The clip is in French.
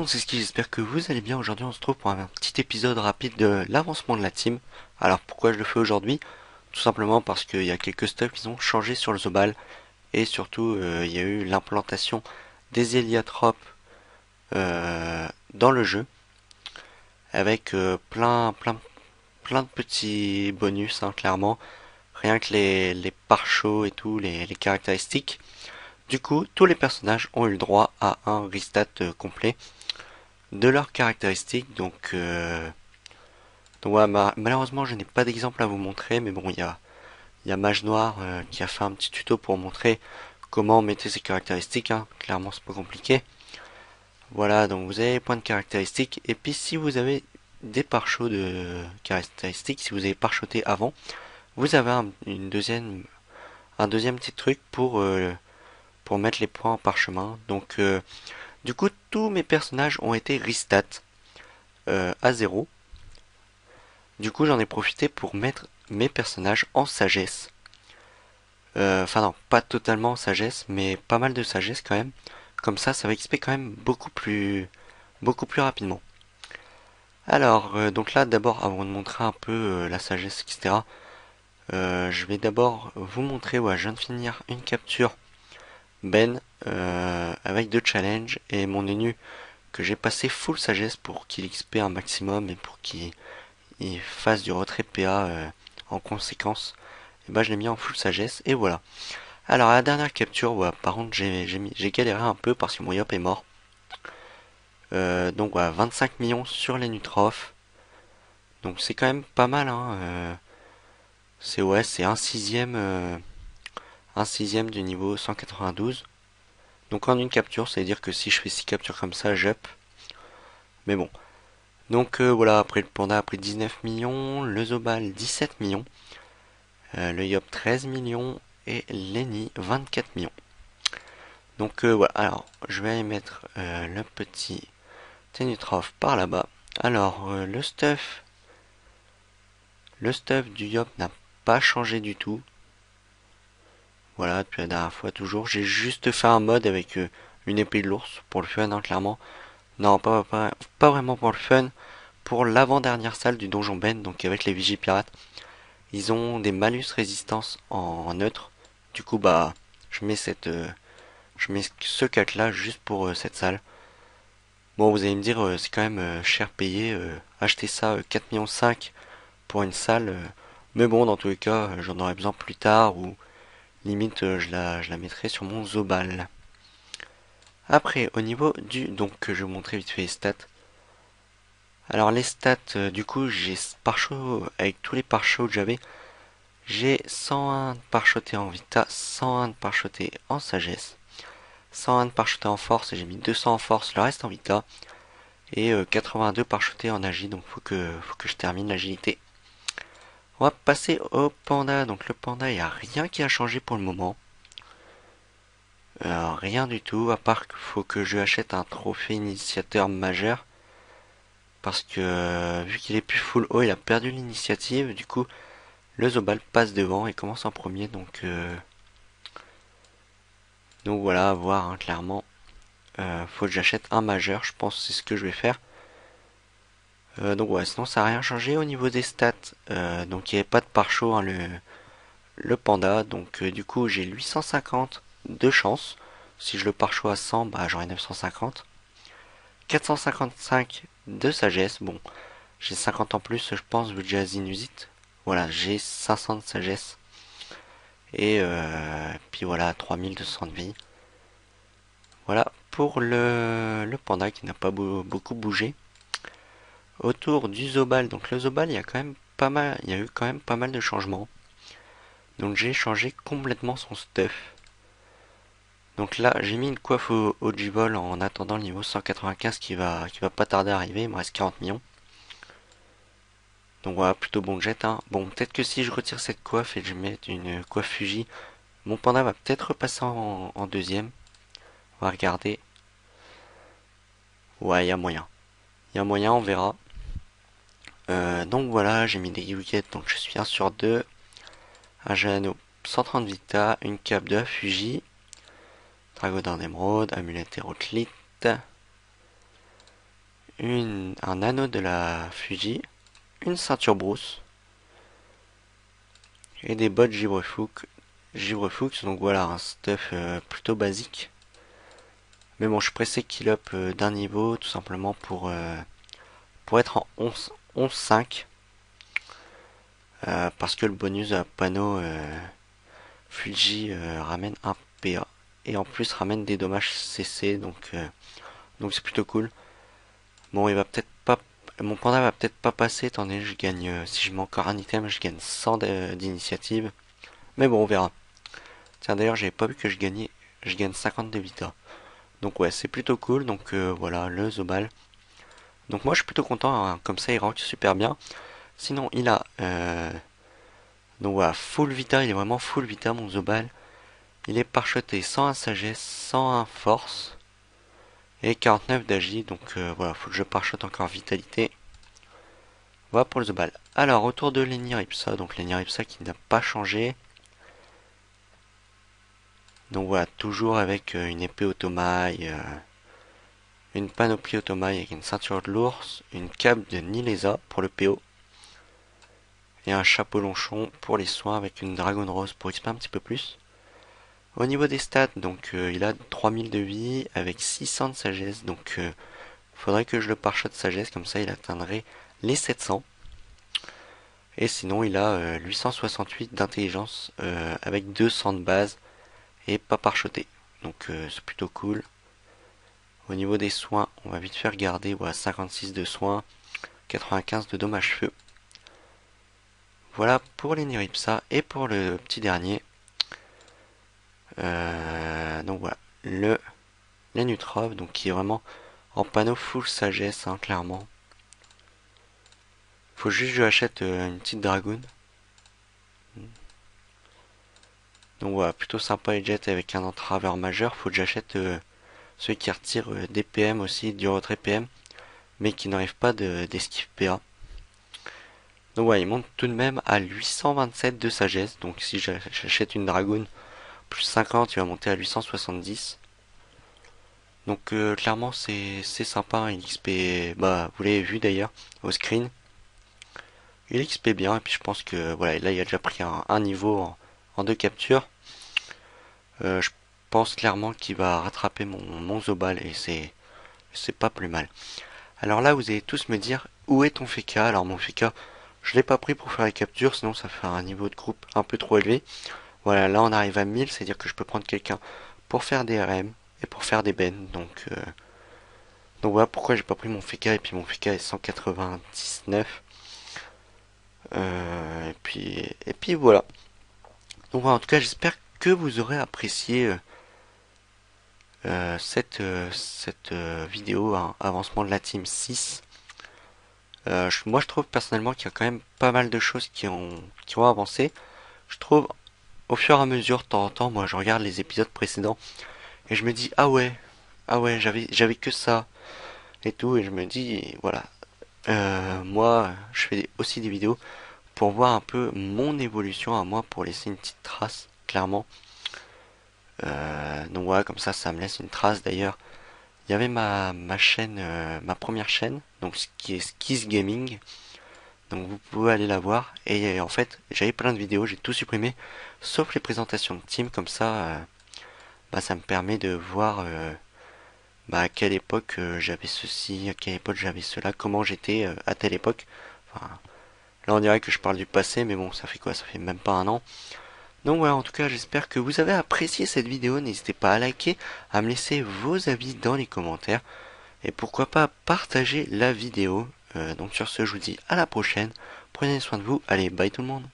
monde, c'est Ski, j'espère que vous allez bien. Aujourd'hui on se trouve pour un petit épisode rapide de l'avancement de la team. Alors pourquoi je le fais aujourd'hui? Tout simplement parce qu'il y a quelques stuff qui ont changé sur le Zobal. Et surtout il y a eu l'implantation des héliotropes dans le jeu. Avec plein de petits bonus, hein, clairement. Rien que les pare-chocs et tout, les caractéristiques. Du coup, tous les personnages ont eu le droit à un restat complet de leurs caractéristiques. Donc ouais, malheureusement, je n'ai pas d'exemple à vous montrer, mais bon, il y a Mage Noir qui a fait un petit tuto pour montrer comment mettre ses caractéristiques, hein. Clairement, c'est pas compliqué. Voilà, donc vous avez les points de caractéristiques, et puis si vous avez des pare-chocs de caractéristiques, si vous avez pare-choté avant, vous avez un deuxième petit truc pour mettre les points en parchemin. Du coup, tous mes personnages ont été restat à zéro. Du coup, j'en ai profité pour mettre mes personnages en sagesse. Enfin non, pas totalement en sagesse, mais pas mal de sagesse quand même. Comme ça va XP quand même beaucoup plus rapidement. Alors, donc là, d'abord, avant de montrer un peu la sagesse, etc., je vais d'abord vous montrer, ouais, je viens de finir une capture Ben avec deux challenges et mon énu que j'ai passé full sagesse pour qu'il XP un maximum et pour qu'il fasse du retrait PA en conséquence. Et bah je l'ai mis en full sagesse et voilà. Alors à la dernière capture, ouais, par contre j'ai galéré un peu parce que mon Yop est mort. Donc voilà, 25 millions sur les Nutrophes. Donc c'est quand même pas mal, hein. C'est un sixième du niveau 192. Donc en une capture, ça veut dire que si je fais 6 captures comme ça, j'up. Mais bon. Donc voilà, après le Panda a pris 19 millions, le Zobal 17 millions, le Yop 13 millions et Lenny 24 millions. Donc voilà, alors je vais aller mettre le petit Tenutroph par là-bas. Alors le stuff du Yop n'a pas changé du tout. Voilà, depuis la dernière fois toujours. J'ai juste fait un mode avec une épée de l'ours pour le fun, hein, clairement. Non, pas vraiment pour le fun. Pour l'avant-dernière salle du donjon Ben, donc avec les vigies pirates, ils ont des malus résistance en neutre. Du coup, bah, je mets ce cut là juste pour cette salle. Bon, vous allez me dire, c'est quand même cher payé. Acheter ça 4 millions 5 pour une salle. Mais bon, dans tous les cas, j'en aurai besoin plus tard ou limite je la mettrai sur mon Zobal. Après, au niveau du... Donc, je vais vous montrer vite fait les stats. Alors, les stats, du coup, j'ai pare-choc, avec tous les pare-chocs que j'avais, j'ai 101 de parchotés en vita, 101 de parchotés en sagesse, 101 de parchotés en force, et j'ai mis 200 en force, le reste en vita, et 82 parchotés en agi, donc faut que je termine l'agilité. On va passer au panda, donc le panda, il n'y a rien qui a changé pour le moment. Rien du tout, à part qu'il faut que je achète un trophée initiateur majeur. Parce que vu qu'il est plus full haut, il a perdu l'initiative. Du coup, le Zobal passe devant et commence en premier. Donc voilà, à voir, hein, clairement. Faut que j'achète un majeur, je pense que c'est ce que je vais faire. Donc ouais, sinon ça n'a rien changé au niveau des stats. Donc il n'y avait pas de pare-choc, hein, le panda. Donc du coup j'ai 850 de chance. Si je le pare-choc à 100, bah j'aurai 950. 455 de sagesse. Bon, j'ai 50 en plus, je pense, vu que j'ai Azinusite. Voilà, j'ai 500 de sagesse. Et puis voilà, 3200 de vie. Voilà pour le panda qui n'a pas beaucoup bougé. Autour du Zobal, donc le Zobal, il y a eu quand même pas mal de changements. Donc j'ai changé complètement son stuff. Donc là, j'ai mis une coiffe au G-Ball en attendant le niveau 195 qui va pas tarder à arriver. Il me reste 40 millions. Donc voilà, plutôt bon jet, hein. Bon, peut-être que si je retire cette coiffe et que je mets une coiffe Fuji, mon panda va peut-être repasser en deuxième. On va regarder. Ouais, il y a moyen. Il y a moyen, on verra. Donc voilà, j'ai mis des guillettes, donc je suis 1 sur 2. Un Jano 130 Vita, une cape de Fuji, Dragodon d'émeraude, amulette héroclite. un anneau de la Fuji, une ceinture brousse et des bottes Givre-Fuchs, donc voilà, un stuff plutôt basique. Mais bon, je suis pressé qu'il up d'un niveau, tout simplement pour être en 11-5. Parce que le bonus à panneau Fuji ramène un PA. Et en plus ramène des dommages CC, donc c'est plutôt cool. Bon, il va peut-être pas, mon panda va peut-être pas passer, étant donné que je gagne, si je mets encore un item, je gagne 100 d'initiative. Mais bon, on verra. Tiens, d'ailleurs, j'avais pas vu que je gagne 50 de vita. Donc ouais, c'est plutôt cool, donc voilà, le Zobal. Donc moi, je suis plutôt content, hein, comme ça, il rank super bien. Sinon, il a, donc voilà, full vita, il est vraiment full vita, mon Zobal. Il est parcheté 101 sagesse, 101 force et 49 d'agi, donc voilà, faut que je parchete encore vitalité. Voilà pour le Zobal. Alors, autour de l'Eniripsa, donc l'Eniripsa qui n'a pas changé. Donc voilà, toujours avec une épée automaille, une panoplie automaille avec une ceinture de l'ours, une cape de Nilesa pour le PO, et un chapeau lonchon pour les soins avec une dragon rose pour XP un petit peu plus. Au niveau des stats, donc il a 3000 de vie avec 600 de sagesse, donc faudrait que je le parshot de sagesse, comme ça il atteindrait les 700. Et sinon il a 868 d'intelligence avec 200 de base et pas parchoté. Donc c'est plutôt cool. Au niveau des soins, on va vite faire regarder, voilà, 56 de soins, 95 de dommages feu. Voilà pour les Niripsa. Et pour le petit dernier, donc voilà, le Nutrov, donc qui est vraiment en panneau full sagesse, hein, clairement. Faut juste que je achète une petite dragoon. Donc voilà, plutôt sympa et jet avec un entraveur majeur. Faut que j'achète ceux qui retirent des PM aussi, du retrait PM, mais qui n'arrivent pas d'esquive PA. Donc ouais, il monte tout de même à 827 de sagesse. Donc si j'achète une dragoon plus 50, il va monter à 870. Donc clairement c'est sympa, hein, il XP, bah vous l'avez vu d'ailleurs au screen. Il XP bien et puis je pense que voilà, là il a déjà pris un niveau en deux captures. Je pense clairement qu'il va rattraper mon Zobal et c'est pas plus mal. Alors là vous allez tous me dire où est ton Feka. Alors mon Feka, je l'ai pas pris pour faire les captures, sinon ça fait un niveau de groupe un peu trop élevé. Voilà, là on arrive à 1000, c'est-à-dire que je peux prendre quelqu'un pour faire des RM et pour faire des bennes. Donc voilà pourquoi j'ai pas pris mon Feka, et puis mon Feka est 199. Et puis voilà. Donc voilà, en tout cas j'espère que vous aurez apprécié cette vidéo, hein, avancement de la team 6. Moi je trouve personnellement qu'il y a quand même pas mal de choses qui ont avancé. Je trouve au fur et à mesure, de temps en temps, moi je regarde les épisodes précédents et je me dis ah ouais, j'avais que ça et tout, et je me dis voilà, moi je fais aussi des vidéos pour voir un peu mon évolution à moi, pour laisser une petite trace, clairement. Donc voilà, comme ça me laisse une trace. D'ailleurs, il y avait ma chaîne, ma première chaîne, donc ce qui est Skis Gaming. Donc vous pouvez aller la voir. Et en fait, j'avais plein de vidéos, j'ai tout supprimé, sauf les présentations de team. Comme ça, bah, ça me permet de voir bah, à quelle époque j'avais ceci, à quelle époque j'avais cela, comment j'étais à telle époque. Enfin, là on dirait que je parle du passé, mais bon, ça fait quoi? Ça fait même pas un an. Donc voilà, en tout cas, j'espère que vous avez apprécié cette vidéo. N'hésitez pas à liker, à me laisser vos avis dans les commentaires. Et pourquoi pas partager la vidéo. Donc sur ce, je vous dis à la prochaine. Prenez soin de vous. Allez, bye tout le monde.